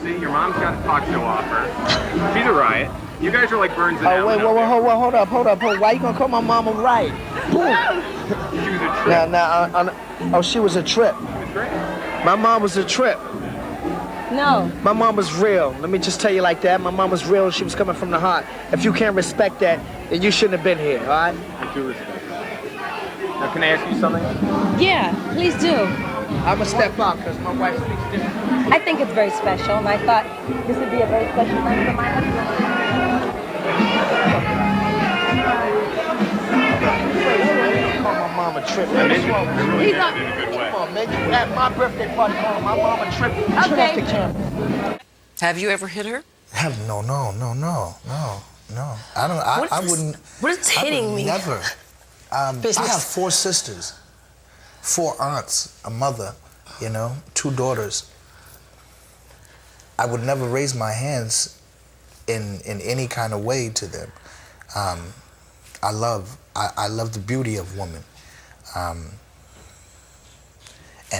See, your mom's got a talk show offer. She's a riot. You guys are like Burns and Oh, wait, hold up. Why you gonna call my mama right? She was a trip. Oh, she was a trip. She was great. My mom was a trip. No. My mom was real. Let me just tell you like that. My mom was real. She was coming from the heart. If you can't respect that, then you shouldn't have been here, all right? I do respect that. Now, can I ask you something? Yeah, please do. I'm gonna step out because my wife speaks different. I think it's very special, and I thought this would be a very special night for my husband. Call my mama tripping. He's up. Come on, man. You at my birthday party calling my mama tripping. Turn off the camera. Have you ever hit her? No. I wouldn't. What is hitting me? Never. I have 4 sisters, 4 aunts, a mother, 2 daughters. I would never raise my hands in any kind of way to them. I love the beauty of woman. And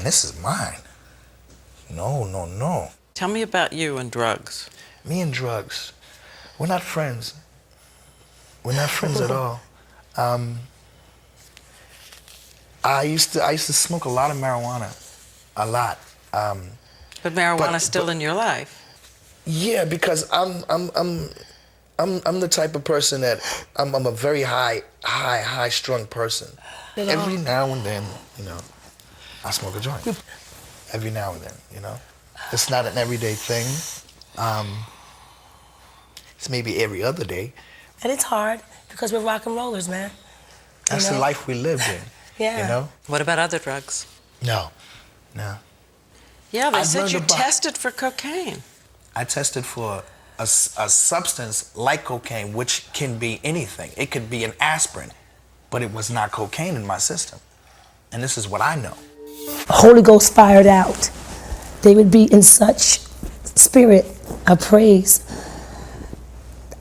this is mine. No. Tell me about you and drugs. Me and drugs, we're not friends. We're not friends at all. I used to smoke a lot of marijuana, a lot. But marijuana's still in your life. Yeah, because I'm the type of person that I'm a very high strung person. Every now and then, I smoke a joint. Every now and then, It's not an everyday thing. It's maybe every other day. And it's hard because we're rock and rollers, man. That's the life we lived in. Yeah. What about other drugs? No. Yeah, they said learned you about- tested for cocaine. I tested for a substance like cocaine, which can be anything. It could be an aspirin, but it was not cocaine in my system. And this is what I know. Holy Ghost fired out. They would be in such spirit of praise.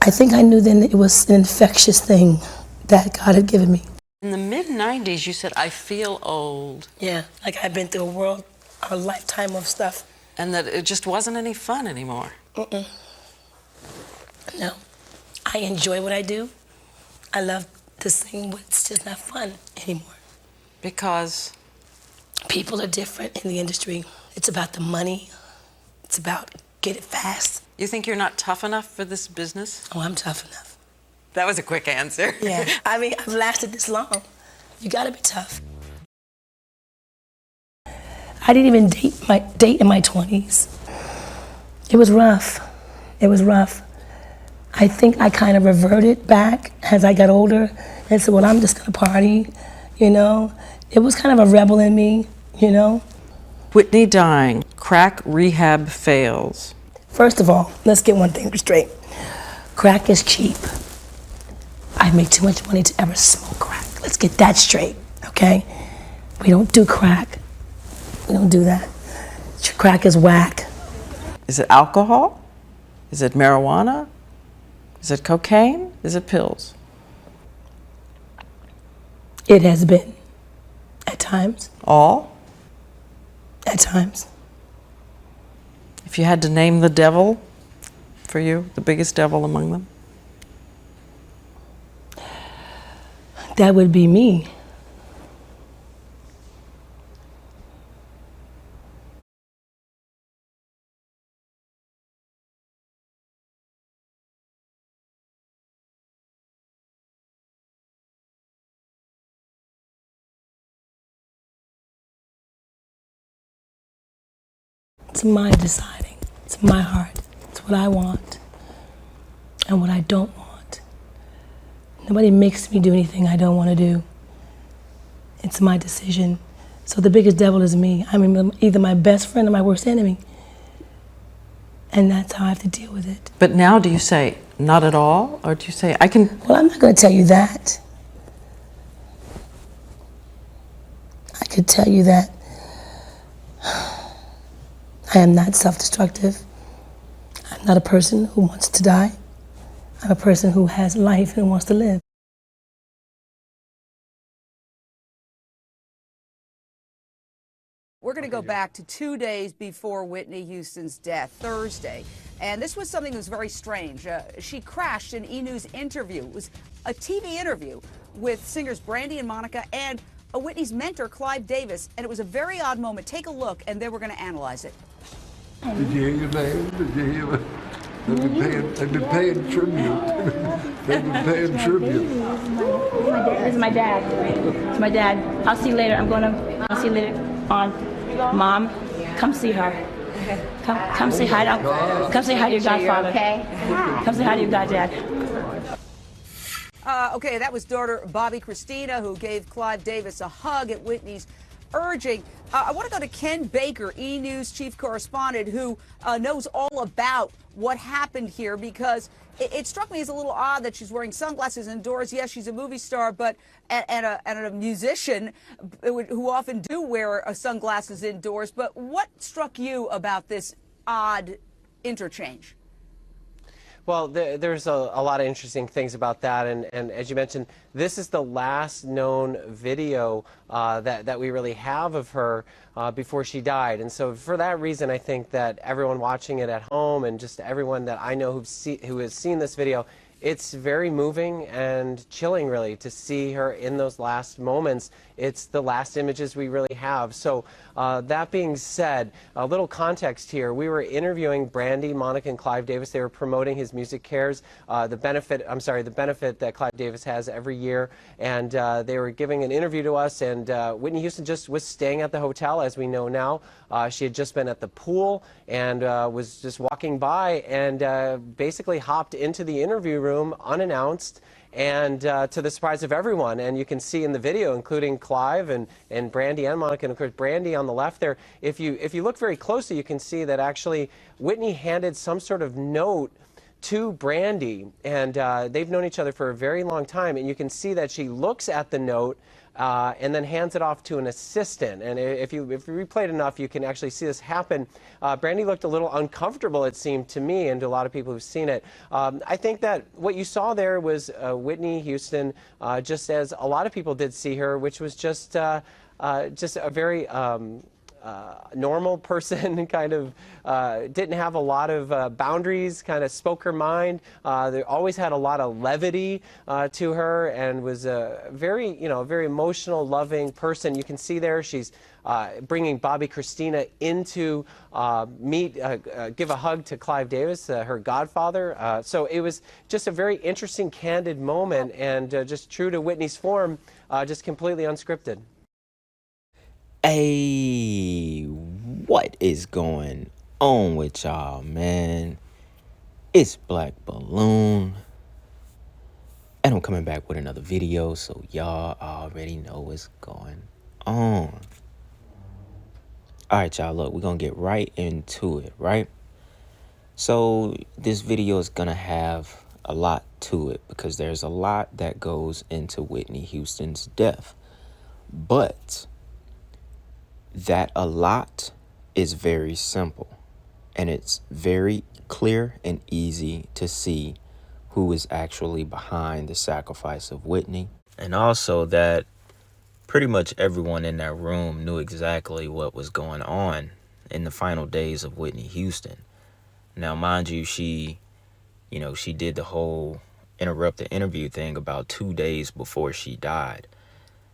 I think I knew then that it was an infectious thing that God had given me. In the mid-90s, you said, I feel old. Yeah, like I've been through a lifetime of stuff. And that it just wasn't any fun anymore. No, I enjoy what I do. I love to sing, but it's just not fun anymore. Because? People are different in the industry. It's about the money. It's about get it fast. You think you're not tough enough for this business? Oh, I'm tough enough. That was a quick answer. Yeah, I mean, I've lasted this long. You gotta be tough. I didn't even date in my 20s. It was rough. I think I kind of reverted back as I got older and said, well, I'm just gonna party, It was kind of a rebel in me, Whitney dying, crack rehab fails. First of all, let's get one thing straight. Crack is cheap. I make too much money to ever smoke crack. Let's get that straight, okay? We don't do crack. We don't do that. Crack is whack. Is it alcohol? Is it marijuana? Is it cocaine? Is it pills? It has been, at times. All? At times. If you had to name the devil for you, the biggest devil among them? That would be me. It's my deciding. It's my heart. It's what I want and what I don't want. Nobody makes me do anything I don't want to do. It's my decision. So the biggest devil is me. I'm either my best friend or my worst enemy. And that's how I have to deal with it. But now do you say, not at all? Or do you say, I can... Well, I'm not going to tell you that. I could tell you that I am not self-destructive. I'm not a person who wants to die. I'm a person who has life and wants to live. We're going to to go back to 2 days before Whitney Houston's death, Thursday. And this was something that was very strange. She crashed an E! News interview. It was a TV interview with singers Brandy and Monica and Whitney's mentor, Clive Davis. And it was a very odd moment. Take a look, and then we're going to analyze it. Did you hear your name? Did you hear it? They've been paying tribute. They've been paying tribute. This is my dad. It's my dad. I'll see you later. I'll see you later on. Mom, come see her. Come say hi to, come say hi to your godfather. Okay? Come say hi to your goddad. Okay, that was daughter Bobbi Christina, who gave Clive Davis a hug at Whitney's urging. I want to go to Ken Baker, E! News chief correspondent, who knows all about what happened here, because it struck me as a little odd that she's wearing sunglasses indoors. Yes, she's a movie star, but and a musician who often do wear sunglasses indoors. But what struck you about this odd interchange? Well, there's a lot of interesting things about that, and as you mentioned, this is the last known video that we really have of her before she died, and so for that reason, I think that everyone watching it at home and just everyone that I know who has seen this video, it's very moving and chilling, really, to see her in those last moments. It's the last images we really have. So that being said, a little context here. We were interviewing Brandy, Monica, and Clive Davis. They were promoting his Music Cares, the benefit that Clive Davis has every year. And they were giving an interview to us. And Whitney Houston just was staying at the hotel, as we know now. She had just been at the pool and was just walking by and basically hopped into the interview room unannounced, and to the surprise of everyone. And you can see in the video, including Clive and Brandy and Monica, and of course Brandy on the left there, if you look very closely, you can see that actually Whitney handed some sort of note to Brandy, and they've known each other for a very long time, and you can see that she looks at the note and then hands it off to an assistant. And if you replay it enough, you can actually see this happen. Brandy looked a little uncomfortable, it seemed to me, and to a lot of people who've seen it. I think that what you saw there was Whitney Houston, just as a lot of people did see her, which was just a very normal person, kind of didn't have a lot of boundaries, kind of spoke her mind. They always had a lot of levity to her, and was a very, very emotional, loving person. You can see there she's bringing Bobbi Christina into give a hug to Clive Davis, her godfather. So it was just a very interesting, candid moment, and just true to Whitney's form, just completely unscripted. Hey, what is going on with y'all, man? It's Black Balloon, and I'm coming back with another video, so y'all already know what's going on. Alright, y'all, look, we're gonna get right into it, right? So this video is gonna have a lot to it, because there's a lot that goes into Whitney Houston's death. But that a lot is very simple, and it's very clear and easy to see who is actually behind the sacrifice of Whitney, and also that pretty much everyone in that room knew exactly what was going on in the final days of Whitney Houston. Now, mind you, she did the whole interrupt the interview thing about 2 days before she died.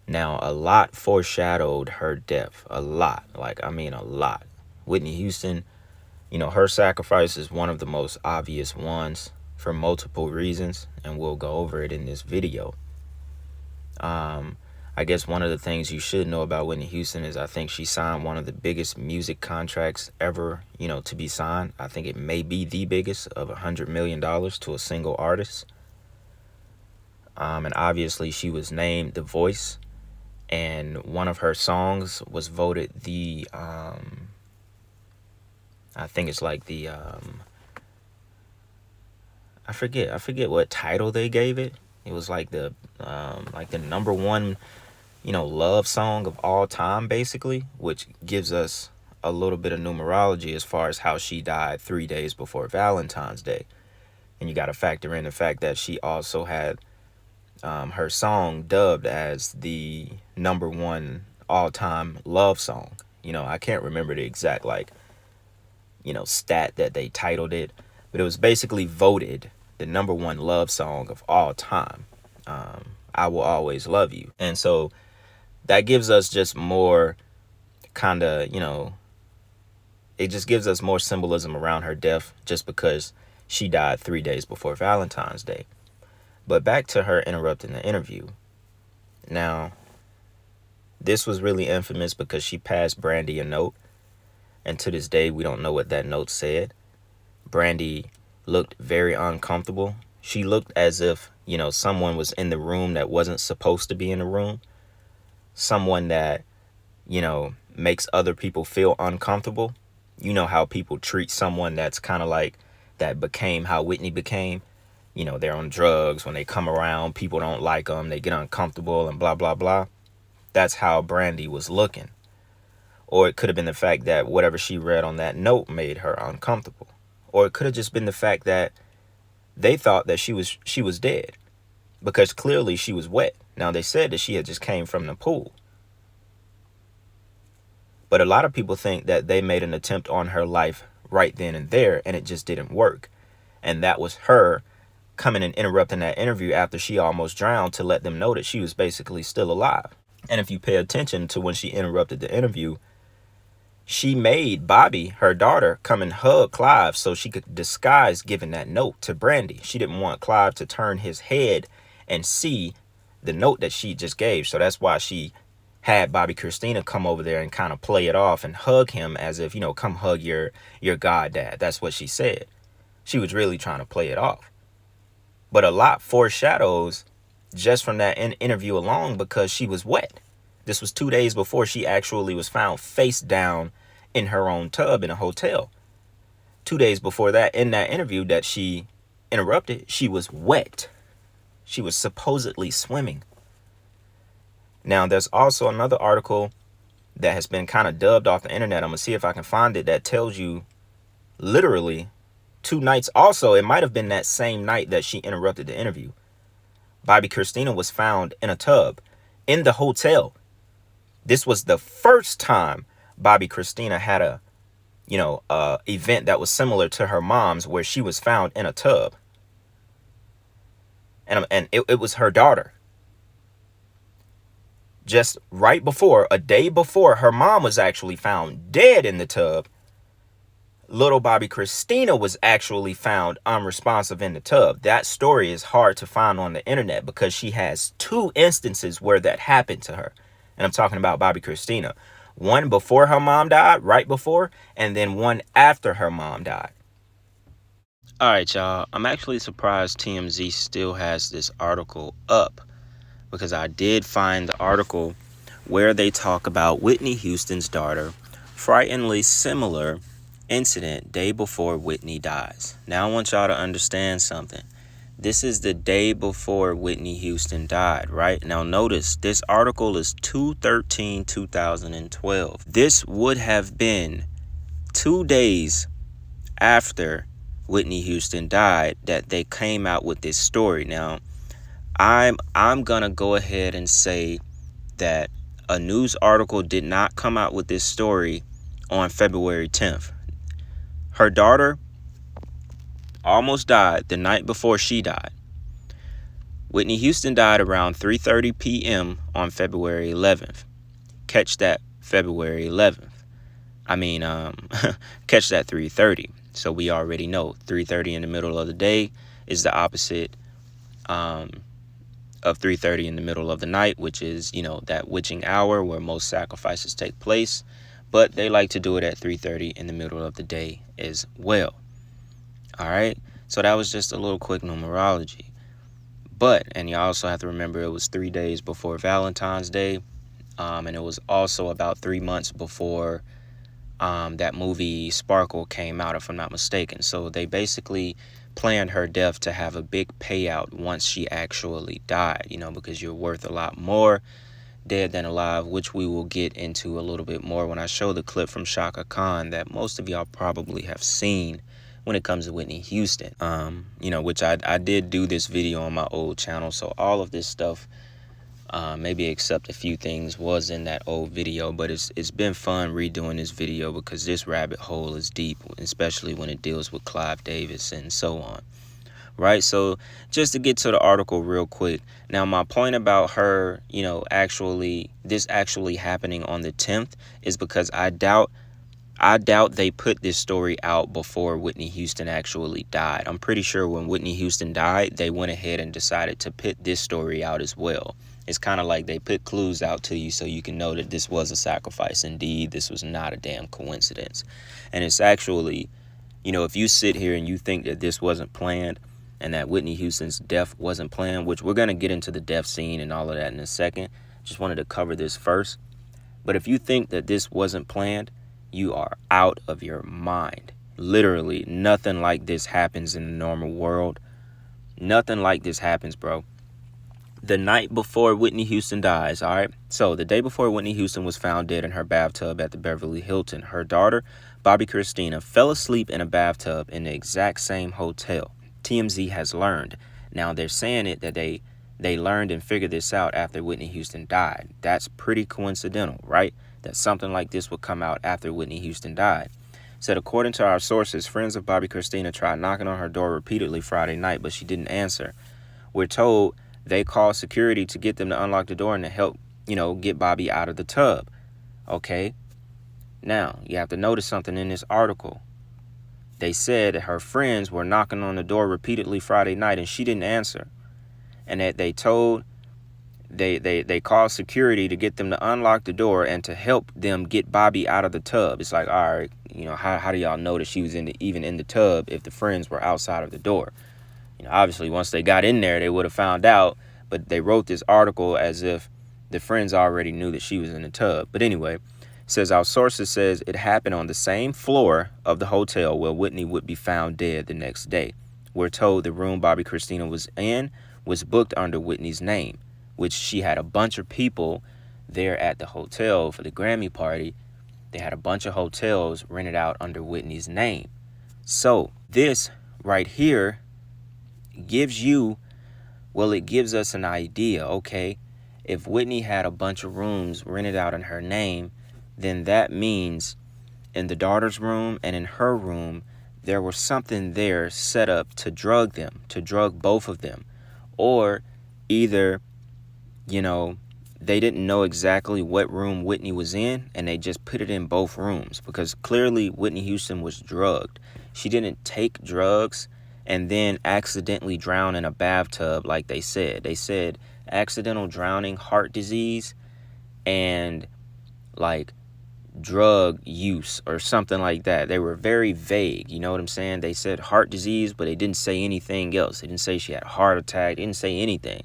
Now, a lot foreshadowed her death. A lot. Like, I mean, a lot. Whitney Houston, her sacrifice is one of the most obvious ones for multiple reasons, and we'll go over it in this video. I guess one of the things you should know about Whitney Houston is I think she signed one of the biggest music contracts ever, to be signed. I think it may be the biggest, of $100 million to a single artist. And obviously she was named The Voice. And one of her songs was voted the, I think it's like the, I forget what title they gave it. It was like the number one, love song of all time, basically, which gives us a little bit of numerology as far as how she died 3 days before Valentine's Day. And you got to factor in the fact that she also had her song dubbed as the number one all-time love song, I can't remember the exact, like, stat that they titled it, but it was basically voted the #1 love song of all time. I Will Always Love You. And so that gives us just more kind of, it just gives us more symbolism around her death, just because she died 3 days before Valentine's Day. But back to her interrupting the interview. Now, this was really infamous because she passed Brandy a note, and to this day, we don't know what that note said. Brandy looked very uncomfortable. She looked as if, someone was in the room that wasn't supposed to be in the room. Someone that, makes other people feel uncomfortable. You know how people treat someone that's kind of like, that became how Whitney became. They're on drugs. When they come around, people don't like them. They get uncomfortable and blah, blah, blah. That's how Brandy was looking. Or it could have been the fact that whatever she read on that note made her uncomfortable. Or it could have just been the fact that they thought that she was dead, because clearly she was wet. Now, they said that she had just came from the pool. But a lot of people think that they made an attempt on her life right then and there, and it just didn't work. And that was her coming and interrupting that interview after she almost drowned, to let them know that she was basically still alive. And if you pay attention to when she interrupted the interview, she made Bobbi, her daughter, come and hug Clive so she could disguise giving that note to Brandy. She didn't want Clive to turn his head and see the note that she just gave. So that's why she had Bobbi Kristina come over there and kind of play it off and hug him as if, come hug your goddad. That's what she said. She was really trying to play it off. But a lot foreshadows just from that interview alone, because she was wet. This was 2 days before she actually was found face down in her own tub in a hotel. 2 days before that, in that interview that she interrupted, she was wet. She was supposedly swimming. Now, there's also another article that has been kind of dubbed off the internet. I'm going to see if I can find it, that tells you literally 2 nights. Also, it might have been that same night that she interrupted the interview. Bobbi Kristina was found in a tub in the hotel. This was the first time Bobbi Kristina had a event that was similar to her mom's, where she was found in a tub. And it was her daughter. Just right before, a day before her mom was actually found dead in the tub, little Bobbi Kristina was actually found unresponsive in the tub. That story is hard to find on the internet because she has 2 instances where that happened to her. And I'm talking about Bobbi Kristina. One before her mom died, right before, and then one after her mom died. All right, y'all. I'm actually surprised TMZ still has this article up, because I did find the article where they talk about Whitney Houston's daughter, frighteningly similar incident day before Whitney dies. Now I want y'all to understand something. This is the day before Whitney Houston died, right? Now notice, this article is 2/13/2012. This would have been 2 days after Whitney Houston died that they came out with this story. Now, I'm gonna go ahead and say that a news article did not come out with this story on February 10th. Her daughter almost died the night before she died. Whitney Houston died around 3:30 p.m. on February 11th. Catch that, February 11th. Catch that 3:30. So we already know 3:30 in the middle of the day is the opposite of 3:30 in the middle of the night, which is, that witching hour where most sacrifices take place. But they like to do it at 3:30 in the middle of the day as well. All right. So that was just a little quick numerology. And you also have to remember it was 3 days before Valentine's Day. And it was also about 3 months before that movie Sparkle came out, if I'm not mistaken. So they basically planned her death to have a big payout once she actually died, because you're worth a lot more dead than alive, which we will get into a little bit more when I show the clip from Chaka Khan that most of y'all probably have seen when it comes to Whitney Houston, which I did do this video on my old channel. So all of this stuff maybe except a few things was in that old video, but it's been fun redoing this video because this rabbit hole is deep, especially when it deals with Clive Davis and so on. Right, so just to get to the article real quick. Now, my point about her, this actually happening on the 10th is because I doubt they put this story out before Whitney Houston actually died. I'm pretty sure when Whitney Houston died, they went ahead and decided to put this story out as well. It's kind of like they put clues out to you so you can know that this was a sacrifice. Indeed, this was not a damn coincidence. And it's actually, if you sit here and you think that this wasn't planned, and that Whitney Houston's death wasn't planned, which we're going to get into the death scene and all of that in a second. Just wanted to cover this first. But if you think that this wasn't planned, you are out of your mind. Literally, nothing like this happens in the normal world. Nothing like this happens, bro. The night before Whitney Houston dies, all right? So the day before Whitney Houston was found dead in her bathtub at the Beverly Hilton, her daughter, Bobbi Christina, fell asleep in a bathtub in the exact same hotel. TMZ has learned. Now, they're saying it that they learned and figured this out after Whitney Houston died. That's pretty coincidental, right? That something like this would come out after Whitney Houston died. Said, according to our sources, friends of Bobbi Christina tried knocking on her door repeatedly Friday night, but she didn't answer. We're told they called security to get them to unlock the door and to help, get Bobbi out of the tub. Okay? Now, you have to notice something in this article. They said that her friends were knocking on the door repeatedly Friday night and she didn't answer. And that they called security to get them to unlock the door and to help them get Bobbi out of the tub. It's like, all right, how do y'all know that she was even in the tub if the friends were outside of the door? Obviously, once they got in there, they would have found out. But they wrote this article as if the friends already knew that she was in the tub. But anyway, says our sources says it happened on the same floor of the hotel where Whitney would be found dead the next day. We're told the room Bobbi Christina was in was booked under Whitney's name, which she had a bunch of people there at the hotel for the Grammy party. They had a bunch of hotels rented out under Whitney's name. So this right here gives us an idea, okay? If Whitney had a bunch of rooms rented out in her name, then that means in the daughter's room and in her room, there was something there set up to drug both of them. Or either, they didn't know exactly what room Whitney was in and they just put it in both rooms because clearly Whitney Houston was drugged. She didn't take drugs and then accidentally drown in a bathtub like they said. They said accidental drowning, heart disease, and drug use or something like that. They were very vague, you know what I'm saying? They said heart disease, but they didn't say anything else. They didn't say she had a heart attack, they didn't say anything.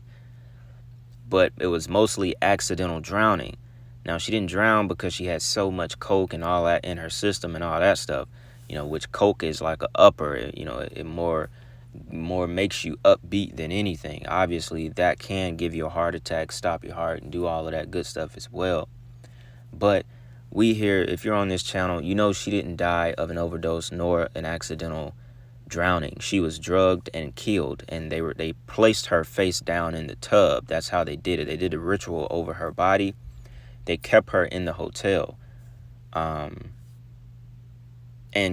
But it was mostly accidental drowning. Now, she didn't drown because she had so much coke and all that in her system and all that stuff, which coke is like a upper, it more makes you upbeat than anything. Obviously, that can give you a heart attack, stop your heart, and do all of that good stuff as well. But we here, if you're on this channel, she didn't die of an overdose nor an accidental drowning. She was drugged and killed, and they placed her face down in the tub. That's how they did it. They did a ritual over her body. They kept her in the hotel. And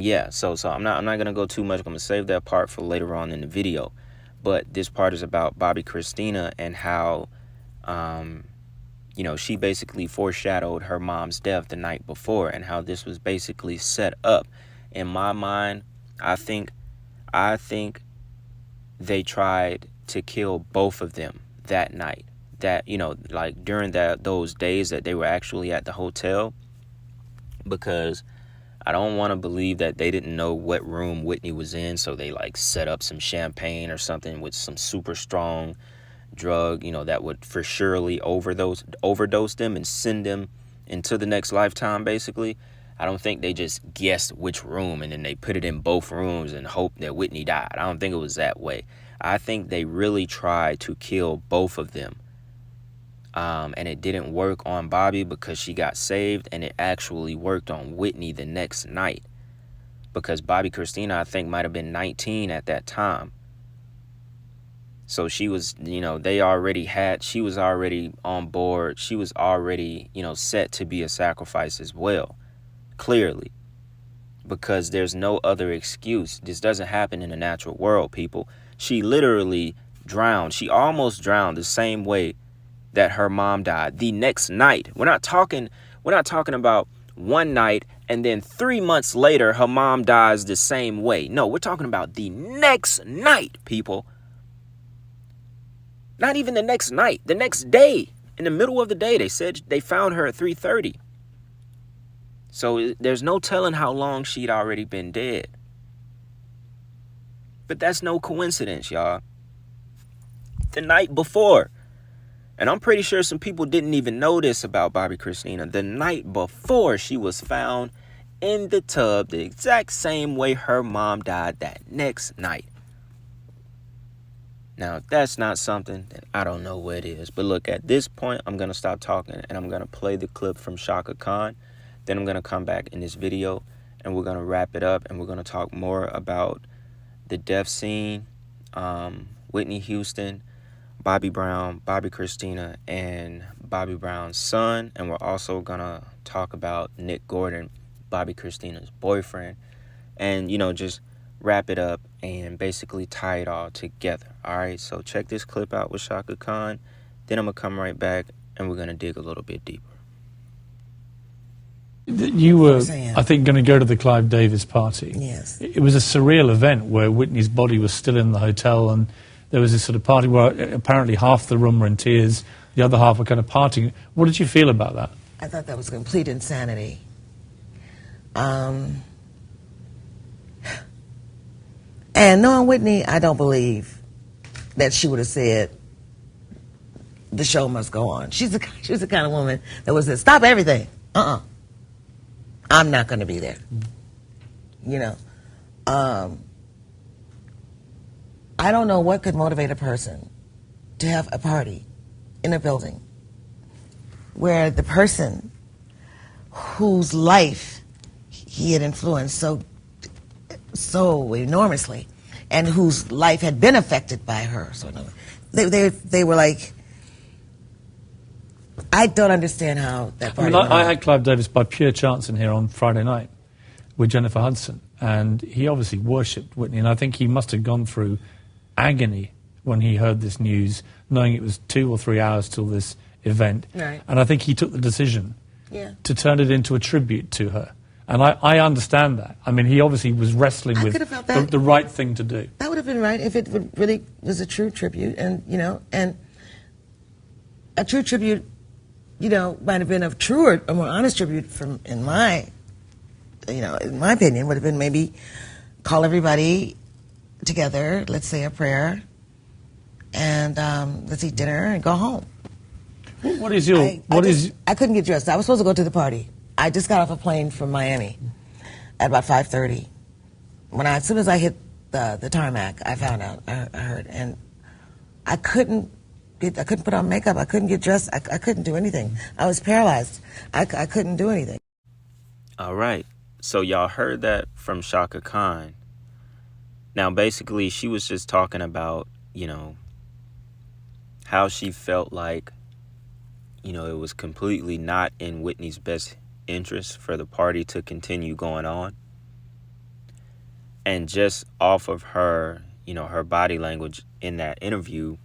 yeah, so I'm not gonna go too much. I'm gonna save that part for later on in the video. But this part is about Bobbi Christina and how she basically foreshadowed her mom's death the night before and how this was basically set up. In my mind, I think they tried to kill both of them that night. That, during those days that they were actually at the hotel. Because I don't want to believe that they didn't know what room Whitney was in. So they set up some champagne or something with some super strong drug, that would for surely overdose them and send them into the next lifetime, basically. I don't think they just guessed which room and then they put it in both rooms and hoped that Whitney died. I don't think it was that way. I think they really tried to kill both of them. And it didn't work on Bobbi because she got saved, and it actually worked on Whitney the next night. Because Bobbi Christina, I think, might have been 19 at that time. So she was, you know, she was already on board. She was already, you know, set to be a sacrifice as well, clearly, because there's no other excuse. This doesn't happen in the natural world, people. She literally drowned. She almost drowned the same way that her mom died the next night. We're not talking about one night and then 3 months later her mom dies the same way. No, we're talking about the next night, people. Not even the next night, the next day, in the middle of the day. They said they found her at 3:30. So there's no telling how long she'd already been dead. But that's no coincidence, y'all. The night before, and I'm pretty sure some people didn't even know this about Bobbi Kristina, the night before she was found in the tub the exact same way her mom died that next night. Now, if that's not something, then I don't know what is. But look, at this point, I'm going to stop talking and I'm going to play the clip from Chaka Khan. Then I'm going to come back in this video and we're going to wrap it up and we're going to talk more about the death scene, Whitney Houston, Bobby Brown, Bobbi Kristina, and Bobby Brown's son. And we're also going to talk about Nick Gordon, Bobbi Kristina's boyfriend, and, you know, just wrap it up and basically tie it all together. All right, so check this clip out with Chaka Khan. Then I'm going to come right back and we're going to dig a little bit deeper. You were, I think, going to go to the Clive Davis party. Yes. It was a surreal event where Whitney's body was still in the hotel, and there was this sort of party where apparently half the room were in tears, the other half were kind of partying. What did you feel about that? I thought that was complete insanity. And knowing Whitney, I don't believe that she would have said, the show must go on. She was the kind of woman that would say, stop everything. I'm not going to be there. You know, I don't know what could motivate a person to have a party in a building where the person whose life he had influenced so enormously and whose life had been affected by her. So they were like, I don't understand how that party went on. I had Clive Davis by pure chance in here on Friday night with Jennifer Hudson, and he obviously worshipped Whitney, and I think he must have gone through agony when he heard this news, knowing it was 2 or 3 hours till this event. Right. And I think he took the decision to turn it into a tribute to her. And I understand that. I mean, he obviously was wrestling with the right thing to do. That would have been right if it really was a true tribute, and, you know, and a true tribute, you know, might have been a truer, a more honest tribute from, in my opinion, would have been maybe call everybody together, let's say a prayer, and let's eat dinner and go home. What is your, I couldn't get dressed. I was supposed to go to the party. I just got off a plane from Miami at about 5:30. As soon as I hit the tarmac, I found out, I heard, and I couldn't put on makeup. I couldn't get dressed. I couldn't do anything. I was paralyzed. I couldn't do anything. All right. So y'all heard that from Chaka Khan. Now, basically, she was just talking about, you know, how she felt like, you know, it was completely not in Whitney's best interest for the party to continue going on. And just off of her, you know, her body language in that interview,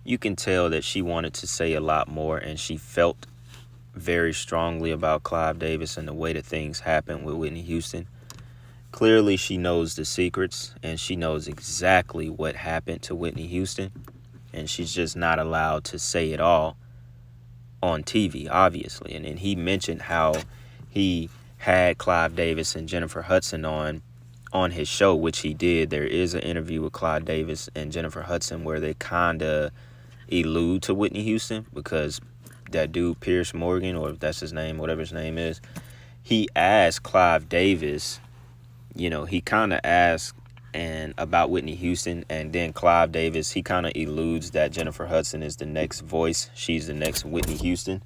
you can tell that she wanted to say a lot more, and she felt very strongly about Clive Davis and the way that things happened with Whitney Houston. Clearly, she knows the secrets, and she knows exactly what happened to Whitney Houston, and she's just not allowed to say it all on TV, obviously. And then he mentioned how he had Clive Davis and Jennifer Hudson on his show, which he did. There is an interview with Clive Davis and Jennifer Hudson where they kind of allude to Whitney Houston, because that dude Pierce Morgan, or if that's his name, whatever his name is, he asked Clive Davis, you know, he kind of asked about Whitney Houston, and then Clive Davis, he kind of alludes that Jennifer Hudson is the next voice. She's the next Whitney Houston.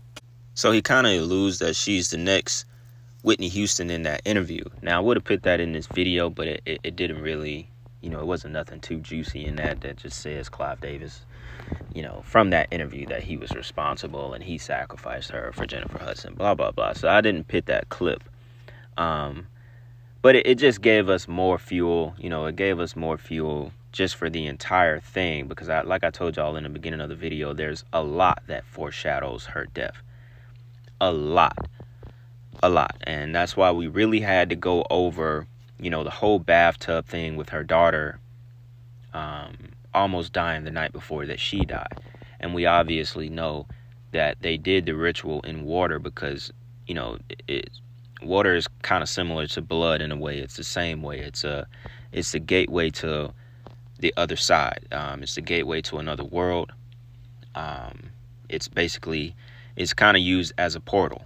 So he kind of alludes that she's the next Whitney Houston in that interview. Now, I would have put that in this video, but it didn't really You know, it wasn't nothing too juicy in that just says Clive Davis, you know, from that interview that he was responsible and he sacrificed her for Jennifer Hudson, blah, blah, blah. So I didn't put that clip. But it just gave us more fuel, you know, it gave us more fuel just for the entire thing, because like I told y'all in the beginning of the video, there's a lot that foreshadows her death. A lot. And that's why we really had to go over, you know, the whole bathtub thing with her daughter almost dying the night before that she died. And we obviously know that they did the ritual in water because, you know, water is kind of similar to blood in a way. It's the same way. It's the gateway to the other side. It's the gateway to another world. It's kind of used as a portal,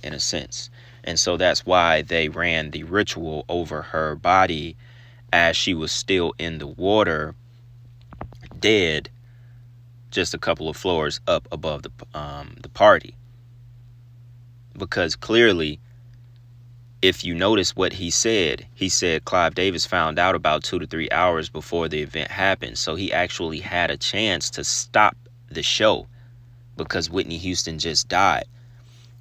in a sense. And so that's why they ran the ritual over her body as she was still in the water, dead, just a couple of floors up above the party. Because clearly, if you notice what he said Clive Davis found out about 2 to 3 hours before the event happened. So he actually had a chance to stop the show because Whitney Houston just died.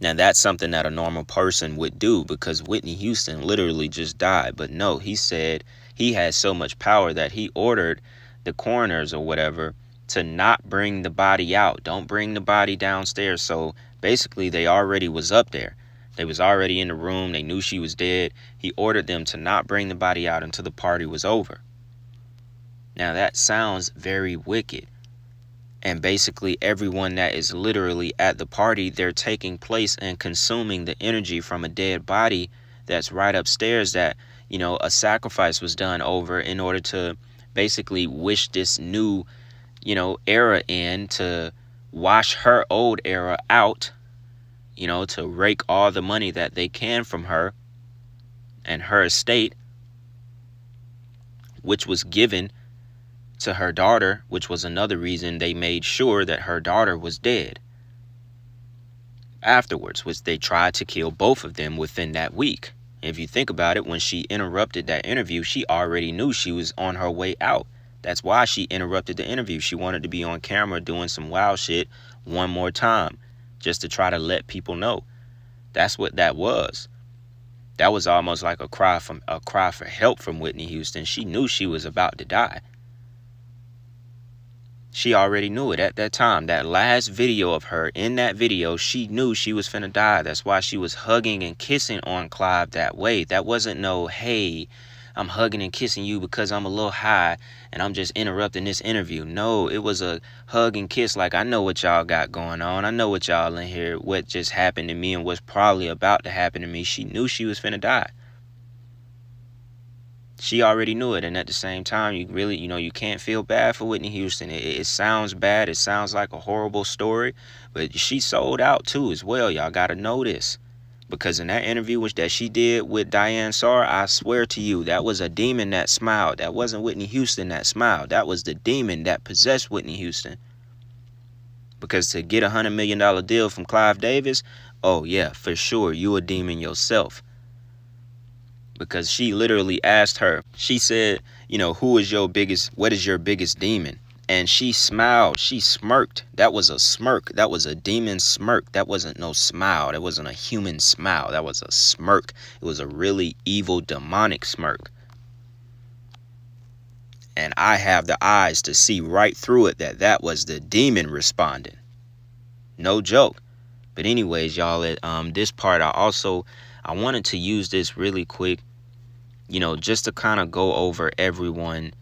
Now, that's something that a normal person would do because Whitney Houston literally just died. But no, he said he had so much power that he ordered the coroners or whatever to not bring the body out. Don't bring the body downstairs. So basically, they already was up there. They was already in the room. They knew she was dead. He ordered them to not bring the body out until the party was over. Now, that sounds very wicked. And basically, everyone that is literally at the party, they're taking place and consuming the energy from a dead body that's right upstairs that, you know, a sacrifice was done over in order to basically wish this new, you know, era in, to wash her old era out, you know, to rake all the money that they can from her and her estate, which was given to her daughter, which was another reason they made sure that her daughter was dead afterwards, which they tried to kill both of them within that week. If you think about it, when she interrupted that interview, she already knew she was on her way out. That's why she interrupted the interview. She wanted to be on camera doing some wild shit one more time, just to try to let people know. That's what that was. That was almost like a cry for help from Whitney Houston. She knew she was about to die. She already knew it at that time. That last video of her, in that video, she knew she was finna die. That's why she was hugging and kissing on Clive that way. That wasn't no, hey, I'm hugging and kissing you because I'm a little high and I'm just interrupting this interview. No, it was a hug and kiss like, I know what y'all got going on. I know what y'all in here, what just happened to me and what's probably about to happen to me. She knew she was finna die. She already knew it. And at the same time, you really, you know, you can't feel bad for Whitney Houston. It sounds bad. It sounds like a horrible story. But she sold out too as well. Y'all got to know this. Because in that interview that she did with Diane Sarr, I swear to you, that was a demon that smiled. That wasn't Whitney Houston that smiled. That was the demon that possessed Whitney Houston. Because to get $100 million deal from Clive Davis, oh yeah, for sure, you a demon yourself. Because she literally asked her, she said, you know, what is your biggest demon? And she smiled, she smirked. That was a smirk. That was a demon smirk. That wasn't no smile. That wasn't a human smile. That was a smirk. It was a really evil, demonic smirk. And I have the eyes to see right through it that was the demon responding. No joke. But anyways, y'all, this part, I wanted to use this really quick, you know, just to kind of go over everyone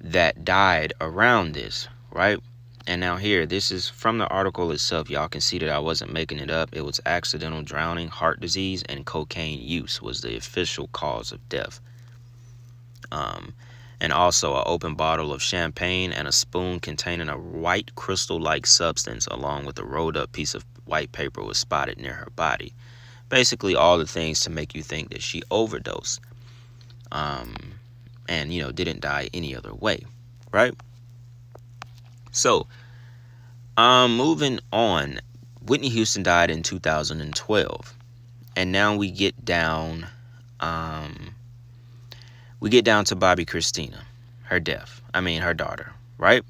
that died around this, right? And now here, this is from the article itself. Y'all can see that I wasn't making it up. It was accidental drowning, heart disease, and cocaine use was the official cause of death. And also an open bottle of champagne and a spoon containing a white crystal-like substance along with a rolled-up piece of white paper was spotted near her body. Basically all the things to make you think that she overdosed. And, you know, didn't die any other way, right? So, moving on. Whitney Houston died in 2012. And now we get down to Bobbi Christina. her death. Her daughter, right?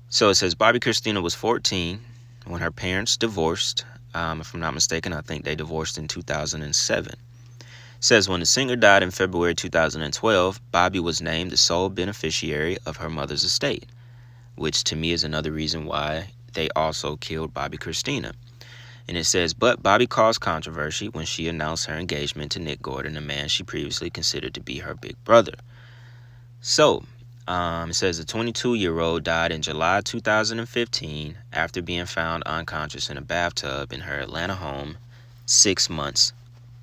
So it says Bobbi Kristina was 14 when her parents divorced. If I'm not mistaken, I think they divorced in 2007. It says when the singer died in February 2012, Bobbi was named the sole beneficiary of her mother's estate, which to me is another reason why they also killed Bobbi Kristina. And it says, but Bobbi caused controversy when she announced her engagement to Nick Gordon, a man she previously considered to be her big brother. So, it says the 22-year-old died in July 2015 after being found unconscious in a bathtub in her Atlanta home 6 months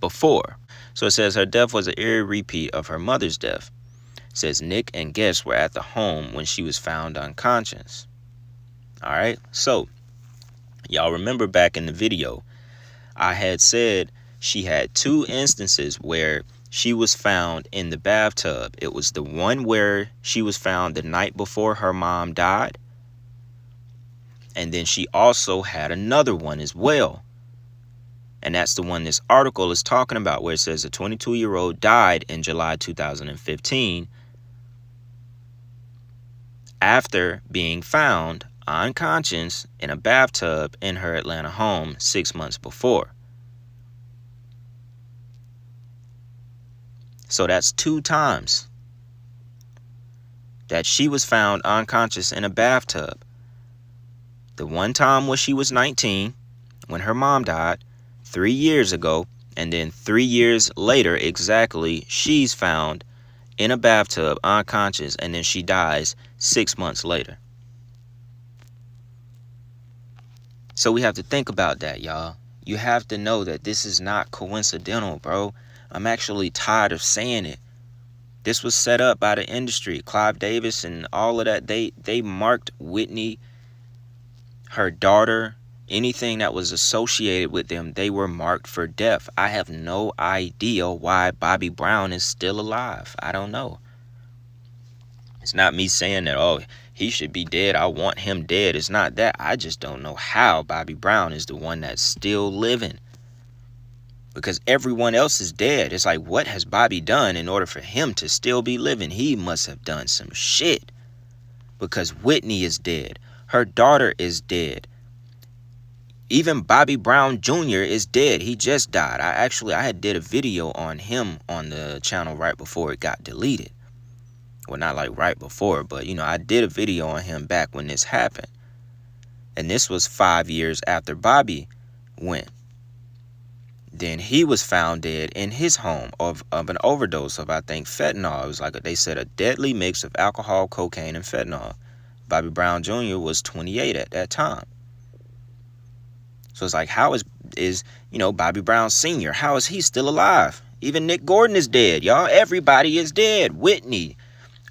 before. So it says her death was an eerie repeat of her mother's death. It says Nick and guests were at the home when she was found unconscious. All right, so y'all remember back in the video, I had said she had 2 instances where she was found in the bathtub. It was the one where she was found the night before her mom died. And then she also had another one as well. And that's the one this article is talking about, where it says a 22-year-old died in July 2015 after being found unconscious in a bathtub in her Atlanta home 6 months before. So that's 2 times that she was found unconscious in a bathtub. The one time when she was 19, when her mom died 3 years ago, and then 3 years later exactly, she's found in a bathtub unconscious, and then she dies 6 months later. So we have to think about that, y'all. You have to know that this is not coincidental, bro. I'm actually tired of saying it. This was set up by the industry. Clive Davis and all of that, they marked Whitney, her daughter, anything that was associated with them, they were marked for death. I have no idea why Bobby Brown is still alive. I don't know. It's not me saying that, oh, he should be dead, I want him dead. It's not that. I just don't know how Bobby Brown is the one that's still living. Because everyone else is dead. It's like, what has Bobby done in order for him to still be living? He must have done some shit. Because Whitney is dead. Her daughter is dead. Even Bobby Brown Jr. is dead. He just died. I had did a video on him on the channel right before it got deleted. Well, not like right before, but, I did a video on him back when this happened. And this was 5 years after Bobby went. Then he was found dead in his home of an overdose of, I think, fentanyl. It was like, they said, a deadly mix of alcohol, cocaine, and fentanyl. Bobby Brown Jr. was 28 at that time. So it's like, how is Bobby Brown Sr., how is he still alive? Even Nick Gordon is dead, y'all. Everybody is dead. Whitney,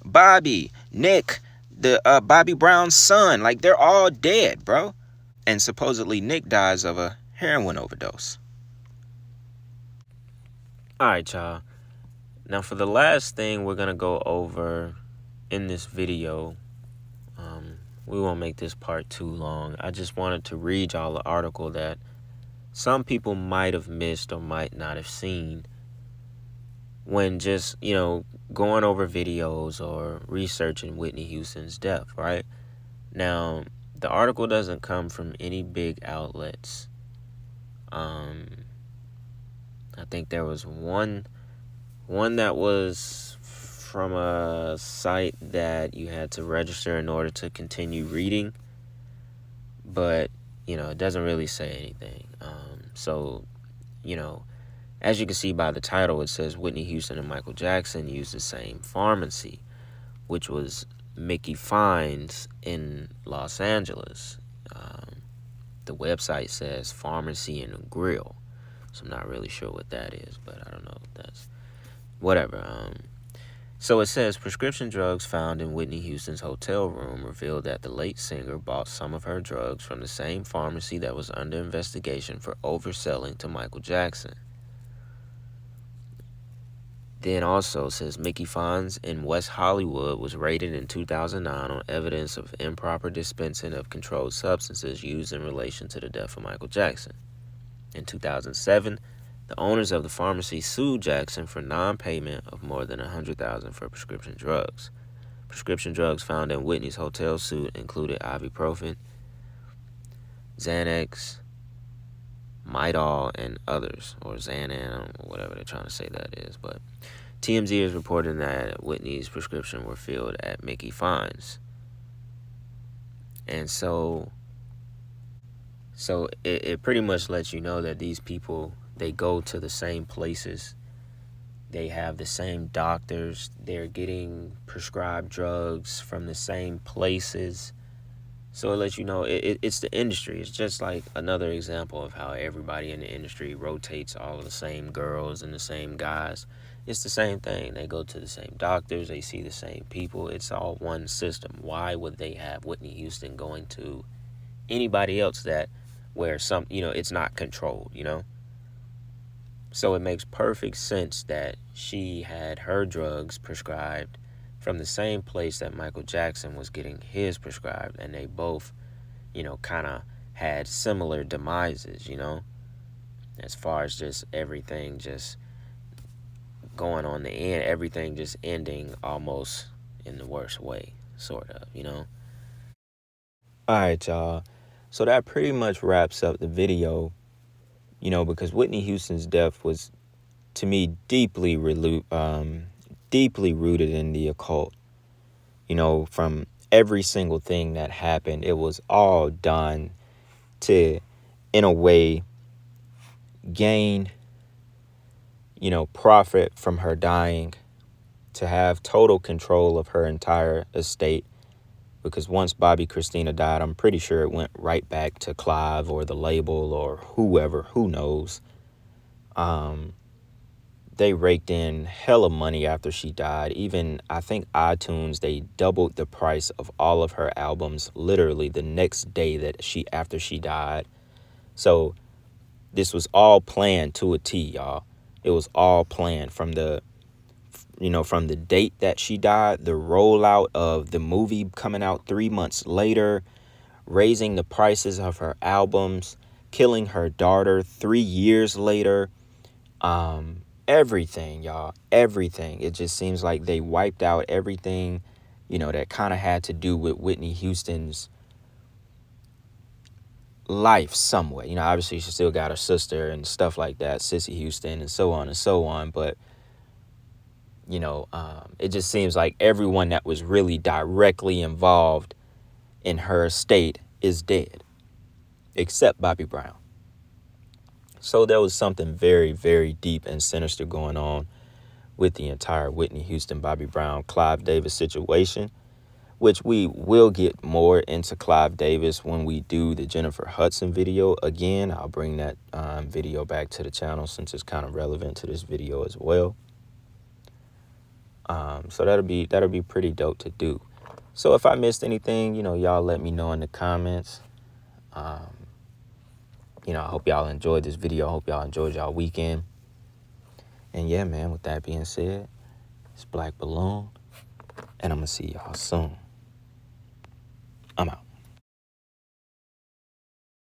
Bobby, Nick, the Bobby Brown's son. Like, they're all dead, bro. And supposedly Nick dies of a heroin overdose. All right, y'all. Now, for the last thing we're going to go over in this video, we won't make this part too long. I just wanted to read y'all an article that some people might have missed or might not have seen when just, going over videos or researching Whitney Houston's death, right? Now, the article doesn't come from any big outlets. I think there was one that was from a site that you had to register in order to continue reading, but it doesn't really say anything. So as you can see by the title, it says Whitney Houston and Michael Jackson used the same pharmacy, which was Mickey Fine's in Los Angeles. The website says Pharmacy and a Grill. So I'm not really sure what that is, but I don't know if that's whatever. So it says prescription drugs found in Whitney Houston's hotel room revealed that the late singer bought some of her drugs from the same pharmacy that was under investigation for overselling to Michael Jackson. Then also says Mickey Fine's in West Hollywood was raided in 2009 on evidence of improper dispensing of controlled substances used in relation to the death of Michael Jackson. In 2007, the owners of the pharmacy sued Jackson for non-payment of more than $100,000 for prescription drugs. Prescription drugs found in Whitney's hotel suite included ibuprofen, Xanax, Midol, and others, or Xanan, or whatever they're trying to say that is. But TMZ is reporting that Whitney's prescription were filled at Mickey Fine's. And so it pretty much lets you know that these people, they go to the same places. They have the same doctors. They're getting prescribed drugs from the same places. So it lets you know it's the industry. It's just like another example of how everybody in the industry rotates all of the same girls and the same guys. It's the same thing. They go to the same doctors. They see the same people. It's all one system. Why would they have Whitney Houston going to anybody else that where it's not controlled, So it makes perfect sense that she had her drugs prescribed from the same place that Michael Jackson was getting his prescribed, and they both, kind of had similar demises, as far as just everything just going on the end, everything just ending almost in the worst way, sort of, All right, y'all. So that pretty much wraps up the video, because Whitney Houston's death was, to me, deeply rooted in the occult. From every single thing that happened, it was all done to, in a way, gain, profit from her dying, to have total control of her entire estate. Because once Bobbi Kristina died, I'm pretty sure it went right back to Clive or the label or whoever, who knows. They raked in hella money after she died. Even, I think, iTunes, they doubled the price of all of her albums literally the next day after she died. So this was all planned to a T, y'all. It was all planned from the date that she died, the rollout of the movie coming out 3 months later, raising the prices of her albums, killing her daughter 3 years later. Everything, y'all, everything. It just seems like they wiped out everything, that kind of had to do with Whitney Houston's life some way. Obviously she still got her sister and stuff like that, Sissy Houston, and so on. But, it just seems like everyone that was really directly involved in her estate is dead, except Bobby Brown. So there was something very, very deep and sinister going on with the entire Whitney Houston, Bobby Brown, Clive Davis situation, which we will get more into Clive Davis when we do the Jennifer Hudson video. Again, I'll bring that video back to the channel since it's kind of relevant to this video as well. So that'll be pretty dope to do. So if I missed anything, y'all let me know in the comments. I hope y'all enjoyed this video. I hope y'all enjoyed y'all weekend. And yeah, man, with that being said, it's Black Balloon, and I'm going to see y'all soon. I'm out.